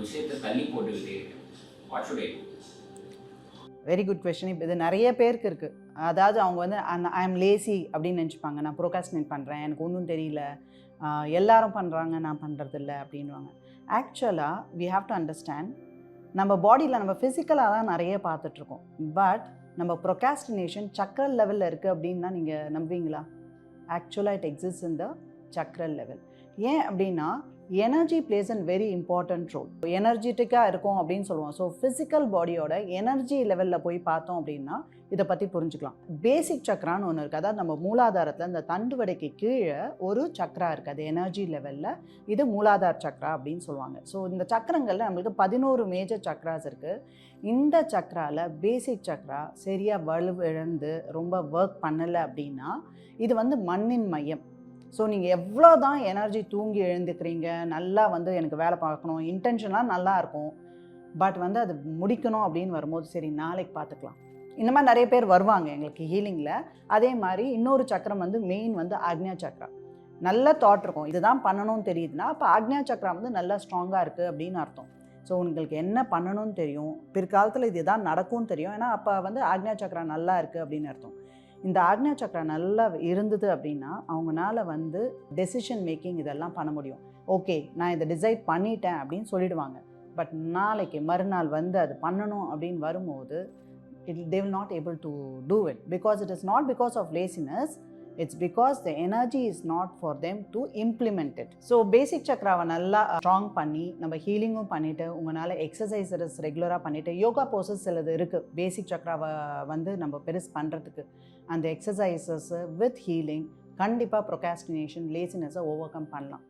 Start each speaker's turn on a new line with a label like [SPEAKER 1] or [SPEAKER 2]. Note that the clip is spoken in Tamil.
[SPEAKER 1] விஷயத்தை தள்ளி போட்டுக்கிட்டே இருக்கேன். What should I to?
[SPEAKER 2] Very good question. இப்போ இது நிறைய பேருக்கு இருக்குது. அதாவது அவங்க வந்து ஐ எம் லேசி அப்படின்னு நினச்சிப்பாங்க. நான் ப்ரோகாஸ்டினேட் பண்ணுறேன், எனக்கு ஒன்றும் தெரியல, எல்லாரும் பண்ணுறாங்க, நான் பண்ணுறதில்ல அப்படின்வாங்க. ஆக்சுவலாக வி ஹாவ் டு அண்டர்ஸ்டாண்ட், நம்ம பாடியில் நம்ம ஃபிசிக்கலாக தான் நிறைய பார்த்துட்ருக்கோம். பட் நம்ம ப்ரொகாஸ்டினேஷன் சக்ரல் லெவலில் இருக்குது அப்படின்னா நீங்கள் நம்புவீங்களா? ஆக்சுவலாக it exist in the sacral level. ஏன் அப்படின்னா energy place and very important role. எனர்ஜெட்டிக்காக இருக்கும் அப்படின்னு சொல்லுவோம். ஸோ ஃபிசிக்கல் பாடியோட எனர்ஜி லெவலில் போய் பார்த்தோம் அப்படின்னா இதை பற்றி புரிஞ்சுக்கலாம். பேசிக் சக்ரான்னு ஒன்று இருக்குது. அதாவது நம்ம மூலாதாரத்தில் இந்த தண்டுவடைக்கு கீழே ஒரு சக்ரா இருக்குது, அது எனர்ஜி லெவலில். இது மூலாதார சக்ரா அப்படின்னு சொல்லுவாங்க. ஸோ இந்த சக்கரங்களில் நம்மளுக்கு 11 மேஜர் சக்ராஸ் இருக்குது. இந்த சக்ராவில் பேசிக் சக்ரா சரியாக வலுவிழந்து ரொம்ப ஒர்க் பண்ணலை அப்படின்னா இது வந்து மண்ணின் மையம். ஸோ நீங்கள் எவ்வளோ தான் எனர்ஜி தூங்கி எழுந்துக்கிறீங்க, நல்லா வந்து எனக்கு வேலை பார்க்கணும், இன்டென்ஷனாக நல்லா இருக்கும், பட் வந்து அது முடிக்கணும் அப்படின்னு வரும்போது சரி நாளைக்கு பார்த்துக்கலாம், இந்த மாதிரி நிறைய பேர் வருவாங்க எங்களுக்கு ஹீலிங்கில். அதே மாதிரி இன்னொரு சக்கரம் வந்து மெயின் வந்து ஆக்ஞா சக்ரா. நல்ல தாட் இருக்கும், இதுதான் பண்ணணும்னு தெரியுதுன்னா அப்போ ஆக்ஞா சக்ரா வந்து நல்லா ஸ்ட்ராங்காக இருக்குது அப்படின்னு அர்த்தம். ஸோ உங்களுக்கு என்ன பண்ணணும்னு தெரியும், பிற்காலத்தில் இது தான் நடக்கும்னு தெரியும், ஏன்னா அப்போ வந்து ஆக்ஞா சக்ரா நல்லா இருக்குது அப்படின்னு அர்த்தம். இந்த ஆக்ஞா சக்ரா நல்லா இருந்தது அப்படின்னா அவங்களால வந்து டெசிஷன் மேக்கிங் இதெல்லாம் பண்ண முடியும். ஓகே நான் இதை டிசைட் பண்ணிட்டேன் அப்படின்னு சொல்லிடுவாங்க. பட் நாளைக்கு மறுநாள் வந்து அது பண்ணணும் அப்படின்னு வரும்போது they will not able to do it, because it is not because of laziness, it's because the energy is not for them to implement it. So basic chakraவை நல்லா ஸ்ட்ராங் பண்ணி நம்ம ஹீலிங்கும் பண்ணிவிட்டு உங்களால் எக்ஸசைசஸ் ரெகுலராக பண்ணிவிட்டு யோகா போசஸ் சிலது இருக்குது பேசிக் சக்ராவை வந்து நம்ம பெருசு பண்ணுறதுக்கு. அந்த எக்ஸசைசஸ் வித் ஹீலிங் கண்டிப்பாக ப்ரொகாஸ்டினேஷன் லேசினஸை ஓவர் கம் பண்ணலாம்.